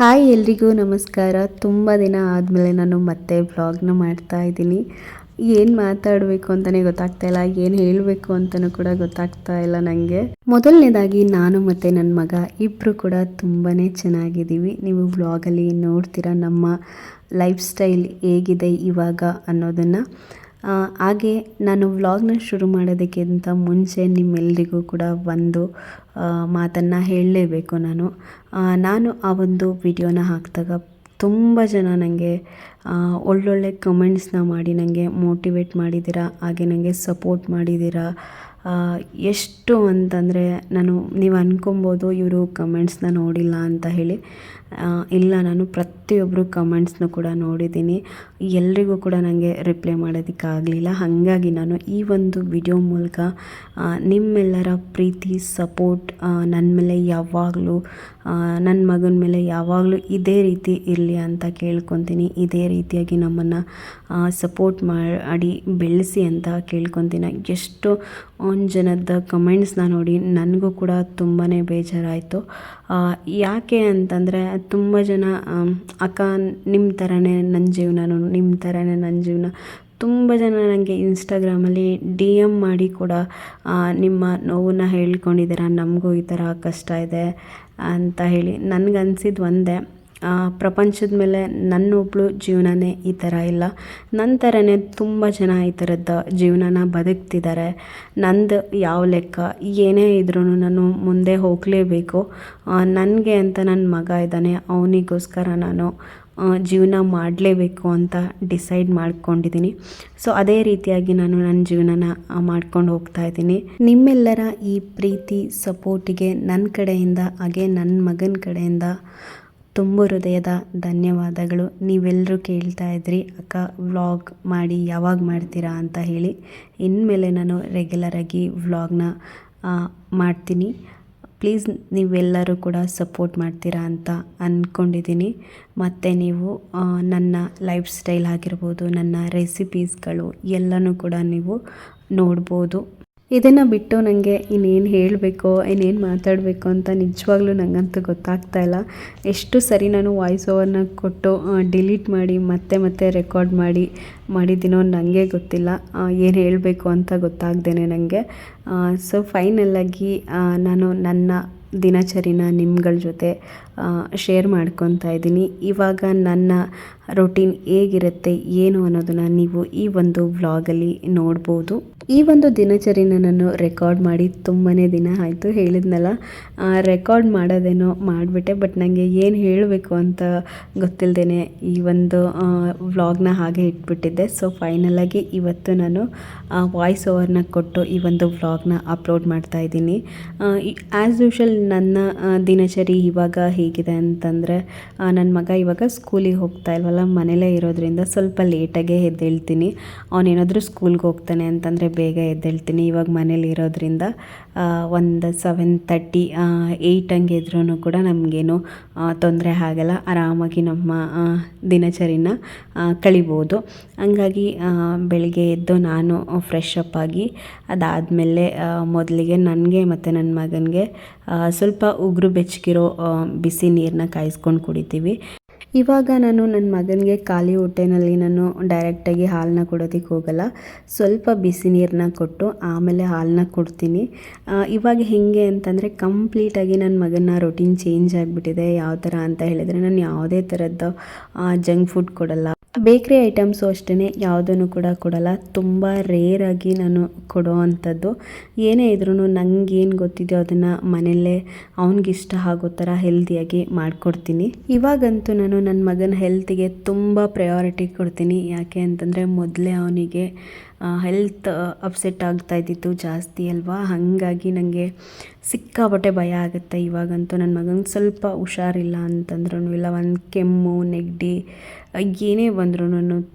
Hi ಎಲ್ರಿಗೂ ನಮಸ್ಕಾರ. ತುಂಬ ದಿನ ಆದಮೇಲೆ ನಾನು ಮತ್ತೆ ವ್ಲಾಗ್ನ ಮಾಡ್ತಾ ಇದ್ದೀನಿ. ಏನು ಮಾತಾಡಬೇಕು ಅಂತಲೇ ಗೊತ್ತಾಗ್ತಾ ಇಲ್ಲ, ಏನು ಹೇಳಬೇಕು ಅಂತಲೂ ಕೂಡ ಗೊತ್ತಾಗ್ತಾ ಇಲ್ಲ ನನಗೆ. ಮೊದಲನೇದಾಗಿ ನಾನು ಮತ್ತು ನನ್ನ ಮಗ ಇಬ್ಬರು ಕೂಡ ತುಂಬಾ ಚೆನ್ನಾಗಿದ್ದೀವಿ. ನೀವು ವ್ಲಾಗಲ್ಲಿ ನೋಡ್ತೀರಾ ನಮ್ಮ ಲೈಫ್ ಸ್ಟೈಲ್ ಹೇಗಿದೆ ಇವಾಗ ಅನ್ನೋದನ್ನು. ಹಾಗೆ ನಾನು ವ್ಲಾಗ್ನ ಶುರು ಮಾಡೋದಕ್ಕಿಂತ ಮುಂಚೆ ನಿಮ್ಮೆಲ್ಲರಿಗೂ ಕೂಡ ಒಂದು ಮಾತನ್ನು ಹೇಳಲೇಬೇಕು. ನಾನು ಆ ಒಂದು ವಿಡಿಯೋನ ಹಾಕಿದಾಗ ತುಂಬ ಜನ ನನಗೆ ಒಳ್ಳೊಳ್ಳೆ ಕಮೆಂಟ್ಸ್ನ ಮಾಡಿ ನನಗೆ ಮೋಟಿವೇಟ್ ಮಾಡಿದ್ದೀರಾ, ಹಾಗೆ ನನಗೆ ಸಪೋರ್ಟ್ ಮಾಡಿದ್ದೀರಾ. ಎಷ್ಟು ಅಂತಂದರೆ ನೀವು ಅಂದ್ಕೊಬೋದು ಇವರು ಕಮೆಂಟ್ಸ್ನ ನೋಡಿಲ್ಲ ಅಂತ ಹೇಳಿ. ಇಲ್ಲ, ನಾನು ಪ್ರತಿಯೊಬ್ಬರು ಕಮೆಂಟ್ಸ್ನ ಕೂಡ ನೋಡಿದ್ದೀನಿ. ಎಲ್ರಿಗೂ ಕೂಡ ನನಗೆ ರಿಪ್ಲೈ ಮಾಡೋದಕ್ಕಾಗಲಿಲ್ಲ. ಹಾಗಾಗಿ ನಾನು ಈ ಒಂದು ವಿಡಿಯೋ ಮೂಲಕ ನಿಮ್ಮೆಲ್ಲರ ಪ್ರೀತಿ ಸಪೋರ್ಟ್ ನನ್ನ ಮೇಲೆ ಯಾವಾಗಲೂ, ನನ್ನ ಮಗನ ಮೇಲೆ ಯಾವಾಗಲೂ ಇದೇ ರೀತಿ ಇರಲಿ ಅಂತ ಕೇಳ್ಕೊತೀನಿ. ಇದೇ ರೀತಿಯಾಗಿ ನಮ್ಮನ್ನು ಸಪೋರ್ಟ್ ಮಾಡಿ ಬೆಳೆಸಿ ಅಂತ ಕೇಳ್ಕೊತೀನಿ. ಎಷ್ಟು ಜನದ ಕಮೆಂಟ್ಸ್ನ ನೋಡಿ ನನಗೂ ಕೂಡ ತುಂಬಾ ಬೇಜಾರಾಯಿತು. ಯಾಕೆ ಅಂತಂದರೆ ತುಂಬ ಜನ ಅಕ್ಕ ನಿಮ್ಮ ಥರನೇ ನನ್ನ ಜೀವನನೂ, ನಿಮ್ಮ ಥರನೇ ನನ್ನ ಜೀವನ, ತುಂಬ ಜನ ನನಗೆ ಇನ್ಸ್ಟಾಗ್ರಾಮಲ್ಲಿ DM ಮಾಡಿ ಕೂಡ ನಿಮ್ಮ ನೋವನ್ನು ಹೇಳ್ಕೊಂಡಿದ್ದೀರ, ನಮಗೂ ಈ ಥರ ಕಷ್ಟ ಇದೆ ಅಂತ ಹೇಳಿ. ನನಗನ್ಸಿದ್ದು ಒಂದೇ, ಪ್ರಪಂಚದ ಮೇಲೆ ನನ್ನೊಬ್ಬಳು ಜೀವನನೇ ಈ ಥರ ಇಲ್ಲ, ನನ್ನ ಥರನೇ ತುಂಬ ಜನ ಈ ಥರದ ಜೀವನನ ಬದುಕ್ತಿದ್ದಾರೆ. ನಂದು ಯಾವ ಲೆಕ್ಕ, ಏನೇ ಇದ್ರೂ ನಾನು ಮುಂದೆ ಹೋಗಲೇಬೇಕು. ನನಗೆ ಅಂತ ನನ್ನ ಮಗ ಇದ್ದಾನೆ, ಅವನಿಗೋಸ್ಕರ ನಾನು ಜೀವನ ಮಾಡಲೇಬೇಕು ಅಂತ ಡಿಸೈಡ್ ಮಾಡ್ಕೊಂಡಿದ್ದೀನಿ. ಸೊ ಅದೇ ರೀತಿಯಾಗಿ ನಾನು ನನ್ನ ಜೀವನನ ಮಾಡ್ಕೊಂಡು ಹೋಗ್ತಾ ಇದ್ದೀನಿ. ನಿಮ್ಮೆಲ್ಲರ ಈ ಪ್ರೀತಿ ಸಪೋರ್ಟಿಗೆ ನನ್ನ ಕಡೆಯಿಂದ, ಹಾಗೆ ನನ್ನ ಮಗನ ಕಡೆಯಿಂದ ತುಂಬ ಹೃದಯದ ಧನ್ಯವಾದಗಳು. ನೀವೆಲ್ಲರೂ ಕೇಳ್ತಾ ಇದ್ರಿ, ಅಕ್ಕ ವ್ಲಾಗ್ ಮಾಡಿ ಯಾವಾಗ ಮಾಡ್ತೀರಾ ಅಂತ ಹೇಳಿ. ಇನ್ಮೇಲೆ ನಾನು ರೆಗ್ಯುಲರಾಗಿ ವ್ಲಾಗ್ನ ಮಾಡ್ತೀನಿ. ಪ್ಲೀಸ್ ನೀವೆಲ್ಲರೂ ಕೂಡ ಸಪೋರ್ಟ್ ಮಾಡ್ತೀರಾ ಅಂತ ಅಂದ್ಕೊಂಡಿದ್ದೀನಿ. ಮತ್ತು ನೀವು ನನ್ನ ಲೈಫ್ ಸ್ಟೈಲ್ ಆಗಿರ್ಬೋದು, ನನ್ನ ರೆಸಿಪೀಸ್ಗಳು ಎಲ್ಲನೂ ಕೂಡ ನೀವು ನೋಡ್ಬೋದು. ಇದನ್ನು ಬಿಟ್ಟು ನನಗೆ ಇನ್ನೇನು ಹೇಳಬೇಕೋ, ಇನ್ನೇನು ಮಾತಾಡಬೇಕು ಅಂತ ನಿಜವಾಗ್ಲೂ ನನಗಂತೂ ಗೊತ್ತಾಗ್ತಾ ಇಲ್ಲ. ಎಷ್ಟು ಸರಿ ನಾನು ವಾಯ್ಸ್ ಓವರ್ನ ಕೊಟ್ಟು ಡಿಲೀಟ್ ಮಾಡಿ ಮತ್ತೆ ರೆಕಾರ್ಡ್ ಮಾಡಿದ್ದೀನೋ ನನಗೆ ಗೊತ್ತಿಲ್ಲ. ಏನು ಹೇಳಬೇಕು ಅಂತ ಗೊತ್ತಾಗ್ದೇನೆ ನನಗೆ. ಸೊ ಫೈನಲಾಗಿ ನಾನು ನನ್ನ ದಿನಚರಿನ ನಿಮ್ಗಳ ಜೊತೆ ಶೇರ್ ಮಾಡ್ಕೊತಾ ಇದ್ದೀನಿ. ಇವಾಗ ನನ್ನ ರೊಟೀನ್ ಹೇಗಿರುತ್ತೆ ಏನು ಅನ್ನೋದನ್ನು ನೀವು ಈ ಒಂದು ವ್ಲಾಗಲ್ಲಿ ನೋಡ್ಬೋದು. ಈ ಒಂದು ದಿನಚರಿನ ನಾನು ರೆಕಾರ್ಡ್ ಮಾಡಿ ತುಂಬಾ ದಿನ ಆಯಿತು. ಹೇಳಿದ್ನಲ್ಲ, ರೆಕಾರ್ಡ್ ಮಾಡೋದೇನೋ ಮಾಡಿಬಿಟ್ಟೆ, ಬಟ್ ನನಗೆ ಏನು ಹೇಳಬೇಕು ಅಂತ ಗೊತ್ತಿಲ್ಲದೇ ಈ ಒಂದು ವ್ಲಾಗ್ನ ಹಾಗೆ ಇಟ್ಬಿಟ್ಟಿದ್ದೆ. ಸೊ ಫೈನಲಾಗಿ ಇವತ್ತು ನಾನು ವಾಯ್ಸ್ ಓವರ್ನ ಕೊಟ್ಟು ಈ ಒಂದು ವ್ಲಾಗ್ನ ಅಪ್ಲೋಡ್ ಮಾಡ್ತಾಯಿದ್ದೀನಿ. ಆ್ಯಸ್ ಯೂಶ್ವಲ್ ನನ್ನ ದಿನಚರಿ ಇವಾಗ ಹೇಗಿದೆ ಅಂತಂದರೆ, ನನ್ನ ಮಗ ಇವಾಗ ಸ್ಕೂಲಿಗೆ ಹೋಗ್ತಾ ಇಲ್ವಲ್ಲ, ಮನೇಲೇ ಇರೋದ್ರಿಂದ ಸ್ವಲ್ಪ ಲೇಟಾಗೇ ಎದ್ದೇಳ್ತೀನಿ. ಅವನೇನಾದರೂ ಸ್ಕೂಲ್ಗೆ ಹೋಗ್ತಾನೆ ಅಂತಂದರೆ ಬೇಗ ಎದ್ದೇಳ್ತೀನಿ. ಇವಾಗ ಮನೇಲಿ ಇರೋದ್ರಿಂದ ಒಂದು 7:30 8 ಹಂಗೆ ಇದ್ರೂ ಕೂಡ ನಮಗೇನು ತೊಂದರೆ ಆಗಲ್ಲ. ಆರಾಮಾಗಿ ನಮ್ಮ ದಿನಚರಿನ ಕಳಿಬೋದು. ಹಂಗಾಗಿ ಬೆಳಿಗ್ಗೆ ಎದ್ದು ನಾನು ಫ್ರೆಶ್ ಅಪ್ ಆಗಿ ಅದಾದಮೇಲೆ ಮೊದಲಿಗೆ ನನಗೆ ಮತ್ತು ನನ್ನ ಮಗನಿಗೆ ಸ್ವಲ್ಪ ಉಗುರು ಬೆಚ್ಚಗಿರೋ ಬಿಸಿ ನೀರನ್ನ ಕಾಯಿಸ್ಕೊಂಡು ಕುಡಿತೀವಿ. ಇವಾಗ ನಾನು ನನ್ನ ಮಗನಿಗೆ ಖಾಲಿ ಹೊಟ್ಟೆನಲ್ಲಿ ನಾನು ಡೈರೆಕ್ಟಾಗಿ ಹಾಲನ್ನ ಕೊಡೋದಕ್ಕೆ ಹೋಗಲ್ಲ. ಸ್ವಲ್ಪ ಬಿಸಿ ನೀರನ್ನ ಕೊಟ್ಟು ಆಮೇಲೆ ಹಾಲನ್ನ ಕೊಡ್ತೀನಿ. ಇವಾಗ ಹೇಗೆ ಅಂತಂದರೆ ಕಂಪ್ಲೀಟಾಗಿ ನನ್ನ ಮಗನ ರೊಟೀನ್ ಚೇಂಜ್ ಆಗಿಬಿಟ್ಟಿದೆ. ಯಾವ ಥರ ಅಂತ ಹೇಳಿದರೆ, ನಾನು ಯಾವುದೇ ಥರದ್ದು ಜಂಕ್ ಫುಡ್ ಕೊಡಲ್ಲ, ಬೇಕ್ರಿ ಐಟಮ್ಸು ಅಷ್ಟೇ ಯಾವುದನ್ನು ಕೂಡ ಕೊಡಲ್ಲ. ತುಂಬ ರೇರಾಗಿ ನಾನು ಕೊಡೋ ಅಂಥದ್ದು. ಏನೇ ಇದ್ರೂ ನನಗೇನು ಗೊತ್ತಿದೆಯೋ ಅದನ್ನು ಮನೆಯಲ್ಲೇ ಅವನಿಗಿಷ್ಟ ಆಗೋ ಥರ ಹೆಲ್ದಿಯಾಗಿ ಮಾಡಿಕೊಡ್ತೀನಿ. ಇವಾಗಂತೂ ನಾನು ನನ್ನ ಮಗನ ಹೆಲ್ತಿಗೆ ತುಂಬ ಪ್ರಯಾರಿಟಿ ಕೊಡ್ತೀನಿ. ಯಾಕೆ ಅಂತಂದರೆ ಮೊದಲೇ ಅವನಿಗೆ ಹೆಲ್ತ್ ಅಪ್ಸೆಟ್ ಆಗ್ತಾ ಇದ್ದಿತ್ತು ಜಾಸ್ತಿ ಅಲ್ವಾ. ಹಾಗಾಗಿ ನನಗೆ ಸಿಕ್ಕಾಪಟ್ಟೆ ಭಯ ಆಗುತ್ತೆ. ಇವಾಗಂತೂ ನನ್ನ ಮಗನಿಗೆ ಸ್ವಲ್ಪ ಹುಷಾರಿಲ್ಲ ಅಂತಂದ್ರೂ, ಇಲ್ಲ ಒಂದು ಕೆಮ್ಮು ನೆಗಡಿ ಏನೇ ಬಂದ್ರೂ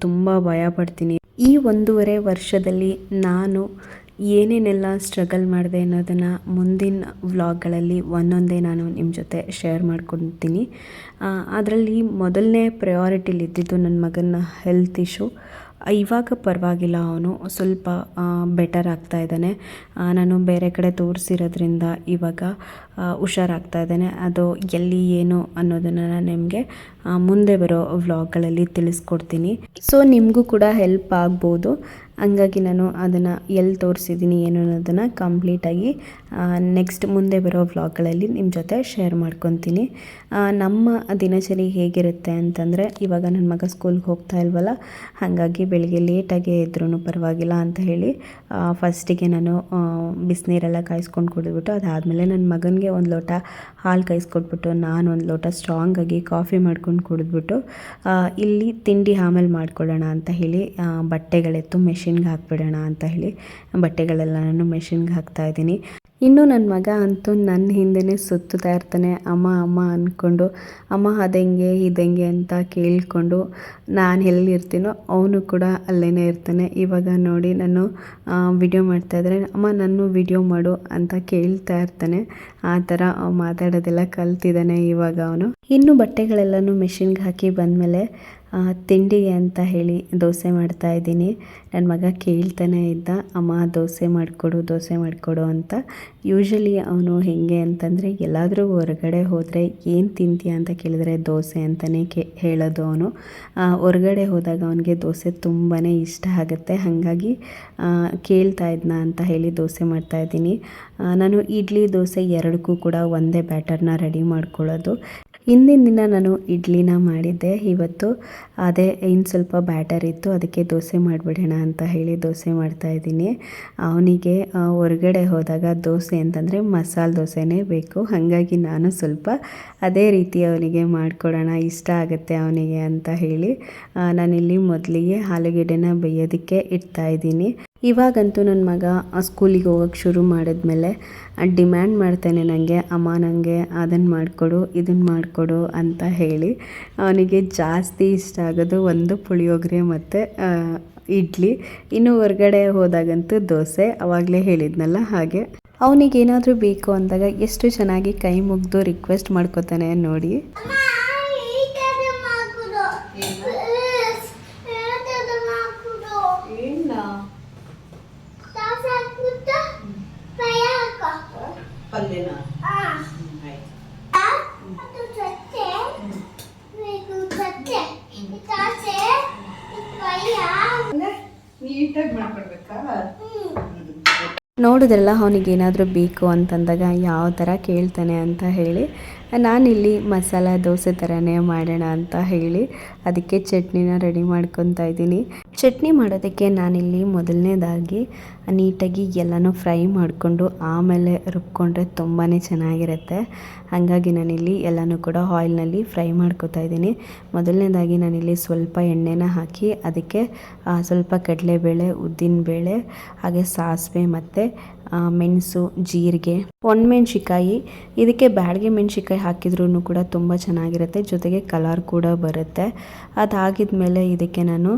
ತುಂಬ ಭಯಪಡ್ತೀನಿ. ಈ 1.5 ವರ್ಷದಲ್ಲಿ ನಾನು ಏನೇನೆಲ್ಲ ಸ್ಟ್ರಗಲ್ ಮಾಡಿದೆ ಅನ್ನೋದನ್ನು ಮುಂದಿನ ವ್ಲಾಗ್ಗಳಲ್ಲಿ ಒಂದೊಂದೇ ನಾನು ನಿಮ್ಮ ಜೊತೆ ಶೇರ್ ಮಾಡ್ಕೊತೀನಿ. ಅದರಲ್ಲಿ ಮೊದಲನೇ ಪ್ರಯಾರಿಟಿಲಿದ್ದಿದ್ದು ನನ್ನ ಮಗನ ಹೆಲ್ತ್ ಇಶ್ಯೂ. ಇವಾಗ ಪರವಾಗಿಲ್ಲ, ಅವನು ಸ್ವಲ್ಪ ಬೆಟರ್ ಆಗ್ತಾ ಇದ್ದಾನೆ. ನಾನು ಬೇರೆ ಕಡೆ ತೋರಿಸಿರೋದ್ರಿಂದ ಇವಾಗ ಹುಷಾರಾಗ್ತಾ ಇದ್ದಾನೆ. ಅದು ಎಲ್ಲಿ ಏನು ಅನ್ನೋದನ್ನು ನಾನು ನಿಮಗೆ ಮುಂದೆ ಬರೋ ವ್ಲಾಗ್ಗಳಲ್ಲಿ ತಿಳಿಸ್ಕೊಡ್ತೀನಿ. ಸೊ ನಿಮಗೂ ಕೂಡ ಹೆಲ್ಪ್ ಆಗ್ಬೋದು. ಹಂಗಾಗಿ ನಾನು ಅದನ್ನು ಎಲ್ಲಿ ತೋರಿಸಿದ್ದೀನಿ ಏನು ಅನ್ನೋದನ್ನು ಕಂಪ್ಲೀಟಾಗಿ ನೆಕ್ಸ್ಟ್ ಮುಂದೆ ಬರೋ ವ್ಲಾಗ್ಗಳಲ್ಲಿ ನಿಮ್ಮ ಜೊತೆ ಶೇರ್ ಮಾಡ್ಕೊತೀನಿ. ನಮ್ಮ ದಿನಚರಿ ಹೇಗಿರುತ್ತೆ ಅಂತಂದರೆ, ಇವಾಗ ನನ್ನ ಮಗ ಸ್ಕೂಲ್ಗೆ ಹೋಗ್ತಾ ಇಲ್ವಲ್ಲ, ಹಾಗಾಗಿ ಬೆಳಿಗ್ಗೆ ಲೇಟಾಗಿ ಇದ್ರೂ ಪರವಾಗಿಲ್ಲ ಅಂತ ಹೇಳಿ ಫಸ್ಟಿಗೆ ನಾನು ಬಿಸಿನೀರೆಲ್ಲ ಕಾಯಿಸ್ಕೊಂಡು ಕುಡಿದ್ಬಿಟ್ಟು, ಅದಾದಮೇಲೆ ನನ್ನ ಮಗನಿಗೆ ಒಂದು ಲೋಟ ಹಾಲು ಕಾಯಿಸ್ಕೊಟ್ಬಿಟ್ಟು ನಾನು ಒಂದು ಲೋಟ ಸ್ಟ್ರಾಂಗಾಗಿ ಕಾಫಿ ಮಾಡ್ಕೊಂಡು ಕುಡಿದ್ಬಿಟ್ಟು ಇಲ್ಲಿ ತಿಂಡಿ ಆಮೇಲೆ ಮಾಡ್ಕೊಳ್ಳೋಣ ಅಂತ ಹೇಳಿ ಬಟ್ಟೆಗಳೆತ್ತು ಮೆಷಿನ್ಗೆ ಹಾಕ್ಬಿಡೋಣ ಅಂತ ಹೇಳಿ ಬಟ್ಟೆಗಳೆಲ್ಲ ನಾನು ಮೆಷಿನ್ಗೆ ಹಾಕ್ತಾಯಿದ್ದೀನಿ. ಇನ್ನು ನನ್ನ ಮಗ ಅಂತೂ ನನ್ನ ಹಿಂದೆಯೇ ಸುತ್ತಾ ಇರ್ತಾನೆ, ಅಮ್ಮ ಅಮ್ಮ ಅಂದ್ಕೊಂಡು. ಅಮ್ಮ ಅದಂಗೆ ಇದಂಗೆ ಅಂತ ಕೇಳಿಕೊಂಡು ನಾನು ಎಲ್ಲಿರ್ತೀನೋ ಅವನು ಕೂಡ ಅಲ್ಲೇ ಇರ್ತಾನೆ. ಇವಾಗ ನೋಡಿ ನಾನು ವಿಡಿಯೋ ಮಾಡ್ತಾಯಿದ್ರೆ, ಅಮ್ಮ ನಾನು ವಿಡಿಯೋ ಮಾಡು ಅಂತ ಕೇಳ್ತಾ ಇರ್ತಾನೆ. ಆ ಥರ ಮಾತಾಡೋದೆಲ್ಲ ಕಲ್ತಿದ್ದಾನೆ ಇವಾಗ ಅವನು. ಇನ್ನು ಬಟ್ಟೆಗಳೆಲ್ಲನೂ ಮೆಷಿನ್ಗೆ ಹಾಕಿ ಬಂದಮೇಲೆ ತಿಂಡಿಗೆ ಅಂತ ಹೇಳಿ ದೋಸೆ ಮಾಡ್ತಾಯಿದ್ದೀನಿ. ನನ್ನ ಮಗ ಕೇಳ್ತಾನೆ ಇದ್ದ, ಅಮ್ಮ ದೋಸೆ ಮಾಡಿಕೊಡು ಅಂತ. ಯೂಶ್ವಲಿ ಅವನು ಹೇಗೆ ಅಂತಂದರೆ, ಎಲ್ಲಾದರೂ ಹೊರಗಡೆ ಹೋದರೆ ಏನು ತಿಂತೀಯ ಅಂತ ಕೇಳಿದರೆ ದೋಸೆ ಅಂತಲೇ ಹೇಳೋದು ಅವನು. ಹೊರಗಡೆ ಹೋದಾಗ ಅವನಿಗೆ ದೋಸೆ ತುಂಬಾ ಇಷ್ಟ ಆಗುತ್ತೆ. ಹಾಗಾಗಿ ಕೇಳ್ತಾ ಇದ್ನ ಅಂತ ಹೇಳಿ ದೋಸೆ ಮಾಡ್ತಾಯಿದ್ದೀನಿ. ನಾನು ಇಡ್ಲಿ ದೋಸೆ ಎರಡಕ್ಕೂ ಕೂಡ ಒಂದೇ ಬ್ಯಾಟರ್ನ ರೆಡಿ ಮಾಡ್ಕೊಳ್ಳೋದು. ಹಿಂದಿನ ದಿನ ನಾನು ಇಡ್ಲಿನ ಮಾಡಿದ್ದೆ. ಇವತ್ತು ಅದೇ ಇನ್ನು ಸ್ವಲ್ಪ ಬ್ಯಾಟರ್ ಇತ್ತು, ಅದಕ್ಕೆ ದೋಸೆ ಮಾಡಿಬಿಡೋಣ ಅಂತ ಹೇಳಿ ದೋಸೆ ಮಾಡ್ತಾಯಿದ್ದೀನಿ. ಅವನಿಗೆ ಹೊರಗಡೆ ಹೋದಾಗ ದೋಸೆ ಅಂತಂದರೆ ಮಸಾಲೆ ದೋಸೆನೇ ಬೇಕು. ಹಾಗಾಗಿ ನಾನು ಸ್ವಲ್ಪ ಅದೇ ರೀತಿ ಅವನಿಗೆ ಮಾಡಿಕೊಡೋಣ, ಇಷ್ಟ ಆಗುತ್ತೆ ಅವನಿಗೆ ಅಂತ ಹೇಳಿ ನಾನಿಲ್ಲಿ ಮೊದಲಿಗೆ ಆಲೂಗೆಡ್ಡೆನ ಬೇಯೋದಕ್ಕೆ ಇಡ್ತಾಯಿದ್ದೀನಿ. ಇವಾಗಂತೂ ನನ್ನ ಮಗ ಸ್ಕೂಲಿಗೆ ಹೋಗೋಕ್ಕೆ ಶುರು ಮಾಡಿದ್ಮೇಲೆ ಡಿಮ್ಯಾಂಡ್ ಮಾಡ್ತಾನೆ ನನಗೆ, ಅಮ್ಮ ನನಗೆ ಅದನ್ನು ಮಾಡಿಕೊಡು ಇದನ್ನು ಮಾಡಿಕೊಡು ಅಂತ ಹೇಳಿ. ಅವನಿಗೆ ಜಾಸ್ತಿ ಇಷ್ಟ ಆಗೋದು ಒಂದು ಪುಳಿಯೋಗರೆ ಮತ್ತು ಇಡ್ಲಿ. ಇನ್ನು ಹೊರಗಡೆ ಹೋದಾಗಂತೂ ದೋಸೆ. ಆವಾಗಲೇ ಹೇಳಿದ್ನಲ್ಲ ಹಾಗೆ. ಅವನಿಗೇನಾದರೂ ಬೇಕು ಅಂದಾಗ ಎಷ್ಟು ಚೆನ್ನಾಗಿ ಕೈ ಮುಗಿದು ರಿಕ್ವೆಸ್ಟ್ ಮಾಡ್ಕೋತಾನೆ ನೋಡಿ. ನೋಡಿದ್ರಲ್ಲ ಅವನಿಗೇನಾದರೂ ಬೇಕು ಅಂತಂದಾಗ ಯಾವ ಥರ ಕೇಳ್ತಾನೆ ಅಂತ ಹೇಳಿ. ನಾನಿಲ್ಲಿ ಮಸಾಲ ದೋಸೆ ಥರನೇ ಮಾಡೋಣ ಅಂತ ಹೇಳಿ ಅದಕ್ಕೆ ಚಟ್ನಿನ ರೆಡಿ ಮಾಡ್ಕೊತಾ ಇದ್ದೀನಿ. ಚಟ್ನಿ ಮಾಡೋದಕ್ಕೆ ನಾನಿಲ್ಲಿ ಮೊದಲನೇದಾಗಿ ನೀಟಾಗಿ ಎಲ್ಲನೂ ಫ್ರೈ ಮಾಡಿಕೊಂಡು ಆಮೇಲೆ ರುಬ್ಕೊಂಡ್ರೆ ತುಂಬಾ ಚೆನ್ನಾಗಿರುತ್ತೆ. ಹಾಗಾಗಿ ನಾನಿಲ್ಲಿ ಎಲ್ಲನೂ ಕೂಡ ಆಯಿಲ್ನಲ್ಲಿ ಫ್ರೈ ಮಾಡ್ಕೊತಾ ಇದ್ದೀನಿ. ಮೊದಲನೇದಾಗಿ ನಾನಿಲ್ಲಿ ಸ್ವಲ್ಪ ಎಣ್ಣೆನ ಹಾಕಿ ಅದಕ್ಕೆ ಸ್ವಲ್ಪ ಕಡಲೆಬೇಳೆ, ಉದ್ದಿನಬೇಳೆ, ಹಾಗೆ ಸಾಸಿವೆ ಮತ್ತು ಮೆಣಸು, ಜೀರಿಗೆ, ಒಣಮೆಣ್ಸಿಕಾಯಿ. ಇದಕ್ಕೆ ಬ್ಯಾಡಗೆ ಮೆಣಸಿಕಾಯಿ ಹಾಕಿದ್ರೂ ಕೂಡ ತುಂಬ ಚೆನ್ನಾಗಿರುತ್ತೆ, ಜೊತೆಗೆ ಕಲರ್ ಕೂಡ ಬರುತ್ತೆ. ಅದಾಗಿದ್ಮೇಲೆ ಇದಕ್ಕೆ ನಾನು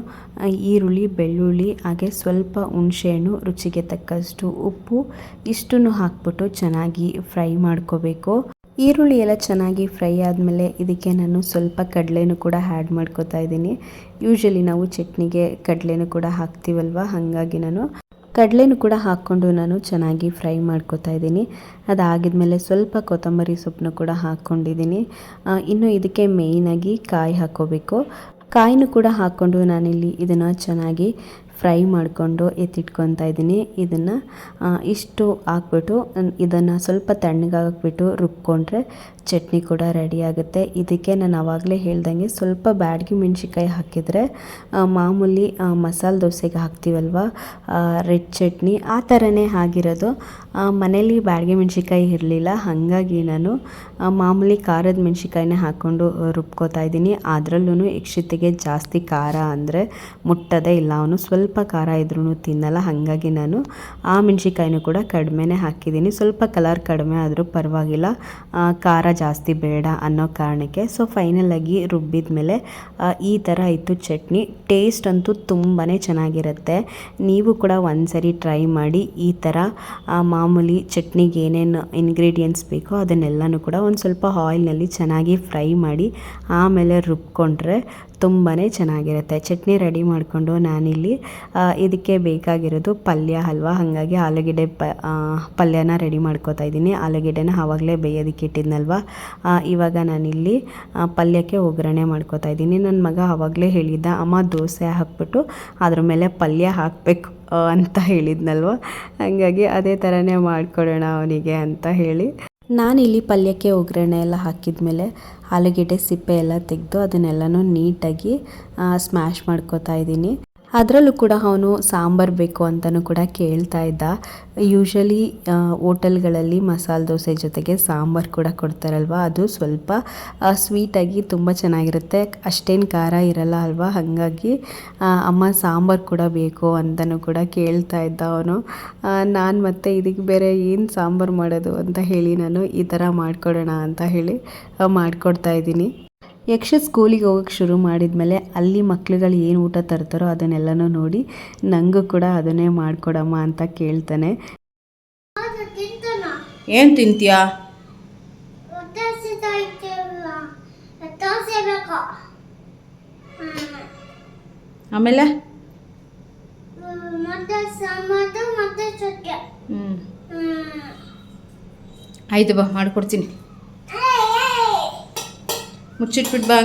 ಈರುಳ್ಳಿ, ಬೆಳ್ಳುಳ್ಳಿ, ಹಾಗೆ ಸ್ವಲ್ಪ ಹುಣಸೆಹಣ್ಣು, ರುಚಿಗೆ ತಕ್ಕಷ್ಟು ಉಪ್ಪು ಇಷ್ಟನ್ನು ಹಾಕ್ಬಿಟ್ಟು ಚೆನ್ನಾಗಿ ಫ್ರೈ ಮಾಡ್ಕೋಬೇಕು. ಈರುಳ್ಳಿ ಎಲ್ಲ ಚೆನ್ನಾಗಿ ಫ್ರೈ ಆದಮೇಲೆ ಇದಕ್ಕೆ ನಾನು ಸ್ವಲ್ಪ ಕಡಲೆನೂ ಕೂಡ ಆ್ಯಡ್ ಮಾಡ್ಕೋತಾ ಇದ್ದೀನಿ. ಯೂಶ್ವಲಿ ನಾವು ಚಟ್ನಿಗೆ ಕಡಲೆನೂ ಕೂಡ ಹಾಕ್ತೀವಲ್ವ, ಹಾಗಾಗಿ ನಾನು ಕಡಲೆನೂ ಕೂಡ ಹಾಕ್ಕೊಂಡು ನಾನು ಚೆನ್ನಾಗಿ ಫ್ರೈ ಮಾಡ್ಕೊತಾ ಇದ್ದೀನಿ. ಅದಾಗಿದ್ಮೇಲೆ ಸ್ವಲ್ಪ ಕೊತ್ತಂಬರಿ ಸೊಪ್ಪನ್ನು ಕೂಡ ಹಾಕ್ಕೊಂಡಿದ್ದೀನಿ. ಇನ್ನು ಇದಕ್ಕೆ ಮೇಯ್ನಾಗಿ ಕಾಯಿ ಹಾಕ್ಕೋಬೇಕು. ಕಾಯಿನೂ ಕೂಡ ಹಾಕ್ಕೊಂಡು ನಾನಿಲ್ಲಿ ಇದನ್ನು ಚೆನ್ನಾಗಿ ಫ್ರೈ ಮಾಡಿಕೊಂಡು ಎತ್ತಿಟ್ಕೊತಾ ಇದ್ದೀನಿ. ಇದನ್ನು ಇಷ್ಟು ಹಾಕ್ಬಿಟ್ಟು ಇದನ್ನು ಸ್ವಲ್ಪ ತಣ್ಣಗಾಕ್ಬಿಟ್ಟು ರುಬ್ಕೊಂಡ್ರೆ ಚಟ್ನಿ ಕೂಡ ರೆಡಿ ಆಗುತ್ತೆ. ಇದಕ್ಕೆ ನಾನು ಆವಾಗಲೇ ಹೇಳ್ದಂಗೆ ಸ್ವಲ್ಪ ಬ್ಯಾಡಗಿ ಮೆಣಸಿಕಾಯಿ ಹಾಕಿದರೆ ಮಾಮೂಲಿ ಮಸಾಲೆ ದೋಸೆಗೆ ಹಾಕ್ತೀವಲ್ವ ರೆಡ್ ಚಟ್ನಿ, ಆ ಥರನೇ ಆಗಿರೋದು. ಮನೇಲಿ ಬ್ಯಾಡಗಿ ಮೆಣಸಿಕಾಯಿ ಇರಲಿಲ್ಲ, ಹಾಗಾಗಿ ನಾನು ಮಾಮೂಲಿ ಖಾರದ ಮೆಣಸಿಕಾಯಿನೇ ಹಾಕ್ಕೊಂಡು ರುಬ್ಕೋತಾ ಇದ್ದೀನಿ. ಅದರಲ್ಲೂ ಇಕ್ಷಿತಿಗೆ ಜಾಸ್ತಿ ಖಾರ ಅಂದರೆ ಮುಟ್ಟೋದೇ ಇಲ್ಲ, ಅವನು ಸ್ವಲ್ಪ ಖಾರ ಇದ್ರೂ ತಿನ್ನಲ್ಲ. ಹಾಗಾಗಿ ನಾನು ಆ ಮೆಣಸಿಕಾಯಿನೂ ಕೂಡ ಕಡಿಮೆನೇ ಹಾಕಿದ್ದೀನಿ. ಸ್ವಲ್ಪ ಕಲರ್ ಕಡಿಮೆ ಆದರೂ ಪರವಾಗಿಲ್ಲ, ಖಾರ ಜಾಸ್ತಿ ಬೇಡ ಅನ್ನೋ ಕಾರಣಕ್ಕೆ. ಸೊ ಫೈನಲಾಗಿ ರುಬ್ಬಿದ ಮೇಲೆ ಈ ಥರ ಇತ್ತು ಚಟ್ನಿ. ಟೇಸ್ಟ್ ಅಂತೂ ತುಂಬಾ ಚೆನ್ನಾಗಿರುತ್ತೆ. ನೀವು ಕೂಡ ಒಂದ್ಸರಿ ಟ್ರೈ ಮಾಡಿ. ಈ ಥರ ಮಾಮೂಲಿ ಚಟ್ನಿಗೆ ಏನೇನು ಇಂಗ್ರೀಡಿಯೆಂಟ್ಸ್ ಬೇಕೋ ಅದನ್ನೆಲ್ಲನೂ ಕೂಡ ಒಂದು ಸ್ವಲ್ಪ ಆಯಿಲ್ನಲ್ಲಿ ಚೆನ್ನಾಗಿ ಫ್ರೈ ಮಾಡಿ ಆಮೇಲೆ ರುಬ್ಕೊಂಡ್ರೆ ತುಂಬಾ ಚೆನ್ನಾಗಿರುತ್ತೆ. ಚಟ್ನಿ ರೆಡಿ ಮಾಡಿಕೊಂಡು ನಾನಿಲ್ಲಿ ಇದಕ್ಕೆ ಬೇಕಾಗಿರೋದು ಪಲ್ಯ ಅಲ್ವಾ, ಹಾಗಾಗಿ ಆಲೂಗೆಡ್ಡೆ ಪಲ್ಯನ ರೆಡಿ ಮಾಡ್ಕೋತಾ ಇದ್ದೀನಿ. ಆಲೂಗೆಡ್ಡೆನ ಆವಾಗಲೇ ಬೇಯೋದಕ್ಕೆ ಇಟ್ಟಿದ್ನಲ್ವ, ಇವಾಗ ನಾನಿಲ್ಲಿ ಪಲ್ಯಕ್ಕೆ ಒಗ್ಗರಣೆ ಮಾಡ್ಕೋತಾ ಇದ್ದೀನಿ. ನನ್ನ ಮಗ ಆವಾಗಲೇ ಹೇಳಿದ್ದ, ಅಮ್ಮ ದೋಸೆ ಹಾಕ್ಬಿಟ್ಟು ಅದ್ರ ಮೇಲೆ ಪಲ್ಯ ಹಾಕಬೇಕು ಅಂತ ಹೇಳಿದ್ನಲ್ವ, ಹಾಗಾಗಿ ಅದೇ ಥರನೇ ಮಾಡಿಕೊಡೋಣ ಅವನಿಗೆ ಅಂತ ಹೇಳಿ ನಾನಿಲ್ಲಿ ಪಲ್ಯಕ್ಕೆ ಒಗ್ಗರಣೆ ಎಲ್ಲ ಹಾಕಿದ್ಮೇಲೆ ಆಲೂಗೆಡ್ಡೆ ಸಿಪ್ಪೆ ಎಲ್ಲ ತೆಗೆದು ಅದನ್ನೆಲ್ಲನೂ ನೀಟಾಗಿ ಸ್ಮ್ಯಾಶ್ ಮಾಡ್ಕೋತಾ ಇದ್ದೀನಿ. ಅದರಲ್ಲೂ ಕೂಡ ಅವನು ಸಾಂಬಾರು ಬೇಕು ಅಂತಲೂ ಕೂಡ ಕೇಳ್ತಾ ಇದ್ದ. ಯೂಶ್ವಲಿ ಹೋಟೆಲ್ಗಳಲ್ಲಿ ಮಸಾಲೆ ದೋಸೆ ಜೊತೆಗೆ ಸಾಂಬಾರು ಕೂಡ ಕೊಡ್ತಾರಲ್ವ, ಅದು ಸ್ವಲ್ಪ ಸ್ವೀಟಾಗಿ ತುಂಬ ಚೆನ್ನಾಗಿರುತ್ತೆ, ಅಷ್ಟೇನು ಖಾರ ಇರಲ್ಲ ಅಲ್ವಾ, ಹಾಗಾಗಿ ಅಮ್ಮ ಸಾಂಬಾರು ಕೂಡ ಬೇಕು ಅಂತಲೂ ಕೂಡ ಕೇಳ್ತಾ ಇದ್ದ ಅವನು. ನಾನು ಮತ್ತೆ ಇದಕ್ಕೆ ಬೇರೆ ಏನು ಸಾಂಬಾರು ಮಾಡೋದು ಅಂತ ಹೇಳಿ ನಾನು ಈ ಥರ ಮಾಡಿಕೊಡೋಣ ಅಂತ ಹೇಳಿ ಮಾಡಿಕೊಡ್ತಾ ಇದ್ದೀನಿ. ಯಕ್ಷ ಸ್ಕೂಲಿಗೆ ಹೋಗೋಕ್ಕೆ ಶುರು ಮಾಡಿದ್ಮೇಲೆ ಅಲ್ಲಿ ಮಕ್ಳುಗಳು ಏನು ಊಟ ತರ್ತಾರೋ ಅದನ್ನೆಲ್ಲನೂ ನೋಡಿ ನನಗೂ ಕೂಡ ಅದನ್ನೇ ಮಾಡಿಕೊಡಮ್ಮ ಅಂತ ಕೇಳ್ತಾನೆ. ಏನು ತಿಂತೀಯಾ? ಆಮೇಲೆ ಆಯ್ತು ಬಾ ಮಾಡಿಕೊಡ್ತೀನಿ. ಮುಚ್ಚಿಟ್ಬಿಟ್ಟು ಬಾ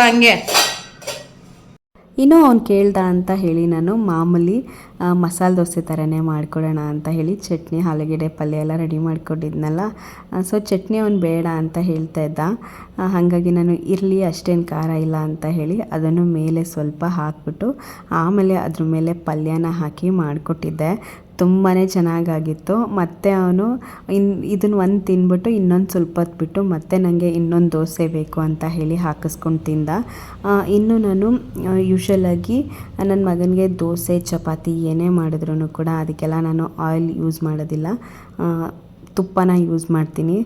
ಹಂಗೆ. ಇನ್ನೂ ಅವ್ನು ಕೇಳ್ದ ಅಂತ ಹೇಳಿ ನಾನು ಮಾಮೂಲಿ ಮಸಾಲೆ ದೋಸೆ ಥರನೇ ಮಾಡಿಕೊಡೋಣ ಅಂತ ಹೇಳಿ ಚಟ್ನಿ ಆಲೂಗೆಡ್ಡೆ ಪಲ್ಯ ಎಲ್ಲ ರೆಡಿ ಮಾಡಿಕೊಟ್ಟಿದ್ನಲ್ಲ, ಸೊ ಚಟ್ನಿ ಅವ್ನು ಬೇಡ ಅಂತ ಹೇಳ್ತಾ ಇದ್ದ, ಹಾಗಾಗಿ ನಾನು ಇರಲಿ ಅಷ್ಟೇನು ಖಾರ ಇಲ್ಲ ಅಂತ ಹೇಳಿ ಅದನ್ನು ಮೇಲೆ ಸ್ವಲ್ಪ ಹಾಕ್ಬಿಟ್ಟು ಆಮೇಲೆ ಅದ್ರ ಮೇಲೆ ಪಲ್ಯನ ಹಾಕಿ ಮಾಡಿಕೊಟ್ಟಿದ್ದೆ. ತುಂಬಾ ಚೆನ್ನಾಗಾಗಿತ್ತು. ಮತ್ತು ಅವನು ಇದನ್ನು ಒಂದು ತಿಂದ್ಬಿಟ್ಟು ಇನ್ನೊಂದು ಸ್ವಲ್ಪ ಹೊತ್ತು ಬಿಟ್ಟು ಮತ್ತೆ ನನಗೆ ಇನ್ನೊಂದು ದೋಸೆ ಬೇಕು ಅಂತ ಹೇಳಿ ಹಾಕಿಸ್ಕೊಂಡು ತಿಂದ. ಇನ್ನು ನಾನು ಯೂಶ್ವಲಾಗಿ ನನ್ನ ಮಗನಿಗೆ ದೋಸೆ ಚಪಾತಿ ಏನೇ ಮಾಡಿದ್ರೂ ಕೂಡ ಅದಕ್ಕೆಲ್ಲ ನಾನು ಆಯಿಲ್ ಯೂಸ್ ಮಾಡೋದಿಲ್ಲ, ತುಪ್ಪನ ಯೂಸ್ ಮಾಡ್ತೀನಿ.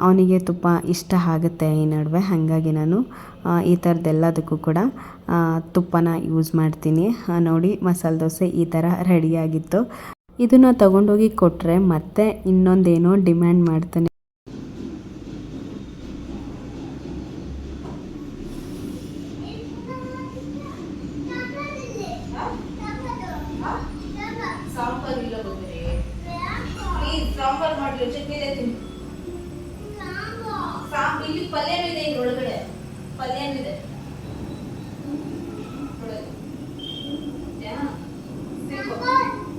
ಅವನಿಗೆ ತುಪ್ಪ ಇಷ್ಟ ಆಗುತ್ತೆ ಈ ನಡುವೆ, ಹಾಗಾಗಿ ನಾನು ಈ ಥರದ್ದೆಲ್ಲದಕ್ಕೂ ಕೂಡ ತುಪ್ಪನ ಯೂಸ್ ಮಾಡ್ತೀನಿ. ನೋಡಿ ಮಸಾಲೆ ದೋಸೆ ಈ ಥರ ರೆಡಿಯಾಗಿತ್ತು. ಇದನ್ನು ತಗೊಂಡೋಗಿ ಕೊಟ್ಟರೆ ಮತ್ತೆ ಇನ್ನೊಂದೇನೋ ಡಿಮ್ಯಾಂಡ್ ಮಾಡ್ತಾನೆ.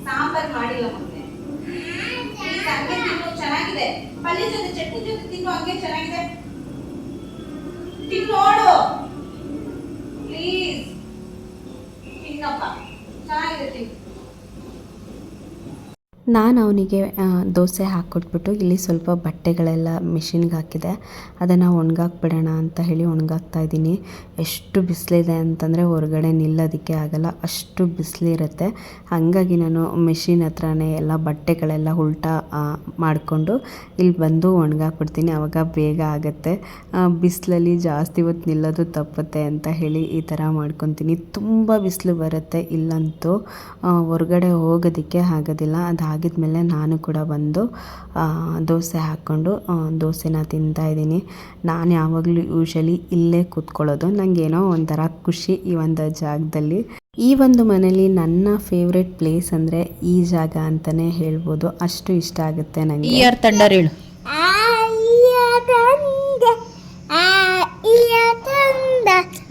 ಸಾಂಬಾರ್ ಮಾಡಿಲ್ಲ ಮಗನೇ, ಹಂಗೆ ತಿನ್ನು, ಚೆನ್ನಾಗಿದೆ. ಪಲ್ಯ ಜೊತೆ ಚಟ್ನಿ ಜೊತೆ ತಿನ್ನು, ಹಂಗೆ ಚೆನ್ನಾಗಿದೆ. ತಿನ್ನೋಡು ಪ್ಲೀಸ್, ತಿನ್ನಪ್ಪ, ಚೆನ್ನಾಗಿದೆ ತಿನ್ನು. ನಾನು ಅವನಿಗೆ ದೋಸೆ ಹಾಕ್ಕೊಟ್ಬಿಟ್ಟು ಇಲ್ಲಿ ಸ್ವಲ್ಪ ಬಟ್ಟೆಗಳೆಲ್ಲ ಮಿಷಿನ್ಗೆ ಹಾಕಿದೆ, ಅದನ್ನು ಒಣಗಾಕ್ಬಿಡೋಣ ಅಂತ ಹೇಳಿ ಒಣಗಾಕ್ತಾ ಇದ್ದೀನಿ. ಎಷ್ಟು ಬಿಸಿಲಿದೆ ಅಂತಂದರೆ ಹೊರಗಡೆ ನಿಲ್ಲೋದಕ್ಕೆ ಆಗಲ್ಲ, ಅಷ್ಟು ಬಿಸಿಲಿರುತ್ತೆ. ಹಾಗಾಗಿ ನಾನು ಮಿಷಿನ್ ಹತ್ರನೇ ಎಲ್ಲ ಬಟ್ಟೆಗಳೆಲ್ಲ ಉಲ್ಟಾ ಮಾಡಿಕೊಂಡು ಇಲ್ಲಿ ಬಂದು ಒಣಗಾಕ್ಬಿಡ್ತೀನಿ, ಆವಾಗ ಬೇಗ ಆಗುತ್ತೆ. ಬಿಸಿಲಲ್ಲಿ ಜಾಸ್ತಿ ಹೊತ್ತು ನಿಲ್ಲೋದು ತಪ್ಪುತ್ತೆ ಅಂತ ಹೇಳಿ ಈ ಥರ ಮಾಡ್ಕೊತೀನಿ. ತುಂಬ ಬಿಸಿಲು ಬರುತ್ತೆ ಇಲ್ಲಂತೂ, ಹೊರಗಡೆ ಹೋಗೋದಕ್ಕೆ ಆಗೋದಿಲ್ಲ. ಅದಾಗಿದ್ಮೇಲೆ ನಾನು ಕೂಡ ಬಂದು ದೋಸೆ ಹಾಕ್ಕೊಂಡು ದೋಸೆನ ತಿಂತಾಯಿದ್ದೀನಿ. ನಾನು ಯಾವಾಗಲೂ ಯೂಶ್ವಲಿ ಇಲ್ಲೇ ಕೂತ್ಕೊಳ್ಳೋದು, ನನಗೇನೋ ಒಂಥರ ಖುಷಿ ಈ ಒಂದು ಜಾಗದಲ್ಲಿ. ಈ ಒಂದು ಮನೇಲಿ ನನ್ನ ಫೇವ್ರೆಟ್ ಪ್ಲೇಸ್ ಅಂದರೆ ಈ ಜಾಗ ಅಂತಲೇ ಹೇಳ್ಬೋದು, ಅಷ್ಟು ಇಷ್ಟ ಆಗುತ್ತೆ ನನಗೆ. ಇಯರ್ ಥಂಡರ್ ಹೇಳು.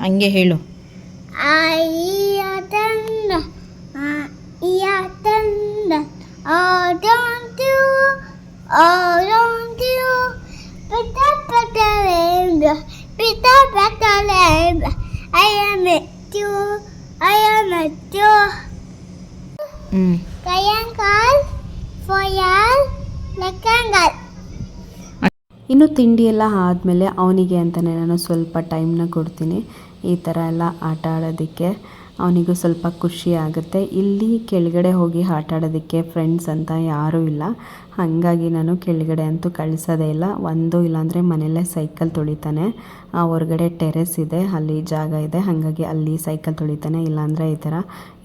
ಹಂಗೆ ಹೇಳು. ಇನ್ನು ತಿಂಡಿ ಎಲ್ಲ ಆದಮೇಲೆ ಅವನಿಗೆ ಅಂತಲೇ ನಾನು ಸ್ವಲ್ಪ ಟೈಮ್ನ ಕೊಡ್ತೀನಿ ಈ ಥರ ಎಲ್ಲ ಆಟ ಆಡೋದಕ್ಕೆ. ಅವನಿಗೂ ಸ್ವಲ್ಪ ಖುಷಿ ಆಗುತ್ತೆ. ಇಲ್ಲಿ ಕೆಳಗಡೆ ಹೋಗಿ ಆಟ ಆಡೋದಕ್ಕೆ ಫ್ರೆಂಡ್ಸ್ ಅಂತ ಯಾರೂ ಇಲ್ಲ, ಹಾಗಾಗಿ ನಾನು ಕೆಳಗಡೆ ಅಂತೂ ಕಳಿಸೋದೇ ಇಲ್ಲ. ಒಂದು ಇಲ್ಲಾಂದರೆ ಮನೆಯಲ್ಲೇ ಸೈಕಲ್ ತೊಳಿತಾನೆ. ಹೊರಗಡೆ ಟೆರೆಸ್ ಇದೆ, ಅಲ್ಲಿ ಜಾಗ ಇದೆ, ಹಾಗಾಗಿ ಅಲ್ಲಿ ಸೈಕಲ್ ತೊಳಿತಾನೆ. ಇಲ್ಲಾಂದರೆ ಈ ಥರ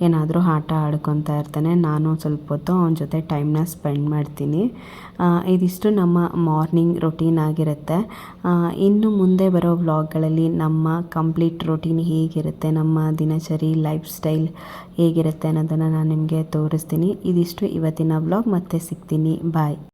ಏನಾದರೂ ಆಟ ಆಡ್ಕೊತಾ ಇರ್ತಾನೆ. ನಾನು ಸ್ವಲ್ಪ ಹೊತ್ತು ಅವನ ಜೊತೆ ಟೈಮ್ನ ಸ್ಪೆಂಡ್ ಮಾಡ್ತೀನಿ. ಇದಿಷ್ಟು ನಮ್ಮ ಮಾರ್ನಿಂಗ್ ರೊಟೀನ್ ಆಗಿರುತ್ತೆ. ಇನ್ನು ಮುಂದೆ ಬರೋ ವ್ಲಾಗ್ಗಳಲ್ಲಿ ನಮ್ಮ ಕಂಪ್ಲೀಟ್ ರೊಟೀನ್ ಹೇಗಿರುತ್ತೆ, ನಮ್ಮ ದಿನಚರಿ ಲೈಫ್ ಸ್ಟೈಲ್ ಹೇಗಿರುತ್ತೆ ಅನ್ನೋದನ್ನು ನಾನು ನಿಮಗೆ ತೋರಿಸ್ತೀನಿ. ಇದಿಷ್ಟು ಇವತ್ತಿನ ವ್ಲಾಗ್. ಮತ್ತೆ ಸಿಗ್ತೀನಿ. ಬಾಯ್.